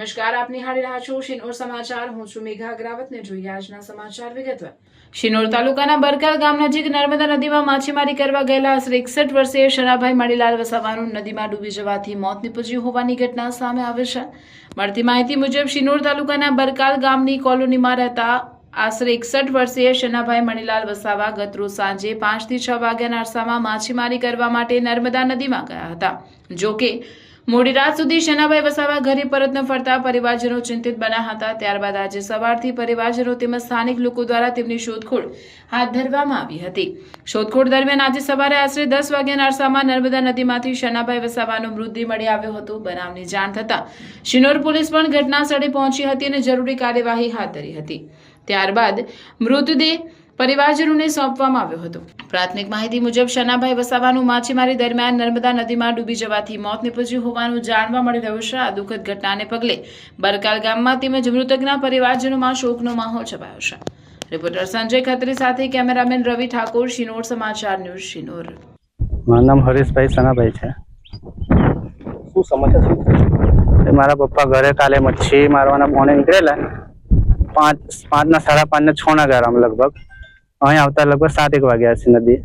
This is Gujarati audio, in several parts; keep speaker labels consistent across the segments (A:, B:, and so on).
A: નમસ્કાર, આપ નિહાળી રહ્યા છો શિનોર સમાચાર. હું છું મેઘા અગ્રાવતને જોઈએ આજના સમાચાર વિગતવાર. શિનોર તાલુકાના બરકાલ ગામ નજીક નર્મદા નદીમાં માછીમારી કરવા ગયેલા આશરે 61 વર્ષીય શનાભાઈ મણીલાલ વસાવાનું નદીમાં ડૂબી જવાથી મોત નીપજ્યું હોવાની ઘટના સામે આવી છે. મળતી માહિતી મુજબ શિનોર તાલુકાના બરકાલ ગામની કોલોનીમાં રહેતા આશરે 61 વર્ષીય શનાભાઈ મણીલાલ વસાવા ગત રોજ સાંજે 5 થી 6 વાગ્યાના અરસામાં માછીમારી કરવા માટે નર્મદા નદીમાં ગયા હતા. જો કે મોડી રાત સુધી શનાભાઈ વસાવા ઘરે પરત ન ફરતા પરિવારજનો ચિંતિત બન્યા હતા. ત્યારબાદ આજે સવારથી પરિવારજનો તેમજ સ્થાનિક લોકો દ્વારા તેમની શોધખોળ હાથ ધરવામાં આવી હતી. શોધખોળ દરમિયાન આજે સવારે આશરે 10 વાગ્યાના અરસામાં નર્મદા નદીમાંથી શનાભાઈ વસાવાનો મૃતદેહ મળી આવ્યો હતો. બનાવની જાણ થતાં શિનોર પોલીસ પણ ઘટના સ્થળે પહોંચી હતી અને જરૂરી કાર્યવાહી હાથ ધરી હતી. ત્યારબાદ મૃતદેહ પરિવારજનોને સોંપવામાં આવ્યો હતો. પ્રાથમિક માહિતી મુજબ શનાભાઈ વસાવાનું માછીમારી દરમિયાન નર્મદા નદીમાં ડૂબી જવાથી મોત નીપજ્યું હોવાનું જાણવા મળી રહ્યું છે. આ દુઃખદ ઘટનાને પગલે બરકાલ ગામમાં તેમજ મૃતકના પરિવારજનોમાં શોકનો માહોલ છવાયો છે. રિપોર્ટર સંજય ખત્રી સાથે કેમેરામેન રવિ ઠાકોર, શિનોર સમાચાર ન્યૂઝ, શિનોર.
B: મારું નામ હરીશભાઈ સનાભાઈ છે.
C: શું સમાચાર છે?
B: મારા પપ્પા ઘરે કાલે મચ્છી મારવાના બોને નીકળેલા 5:30 6 ના ગારામાં લગભગ અહીં આવતા લગભગ 7 વાગ્યા છે.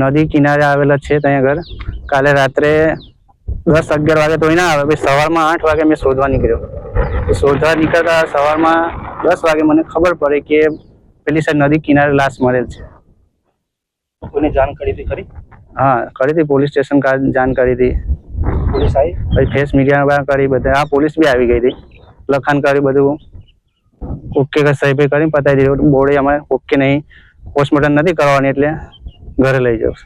B: નદી કિનારે આવેલા છે. ત્યાં આગળ કાલે રાત્રે 10-11 વાગે તો ના આવે. પછી સવારમાં 8 વાગે મેં શોધવા નીકળ્યો. શોધવા નીકળતા સવારમાં 10 વાગે મને ખબર પડી કે પેલી સાઈડ નદી કિનારે લાશ મળેલ છે.
C: કોઈને જાણ કરી હતી ખરી?
B: હા, કરી હતી. પોલીસ સ્ટેશન જાણ કરી હતી.
C: પોલીસ આવી?
B: પછી ફેસ મીડિયા કરી બધા. હા, પોલીસ બી આવી ગઈ હતી. લખાણ કરી બધું ઓકે સાહેબે કરીને પતાવી દીધું. બોર્ડે અમારે ઓકે નહીં, પોસ્ટમોર્ટમ નથી કરવાની એટલે ઘરે લઈ જાઉં.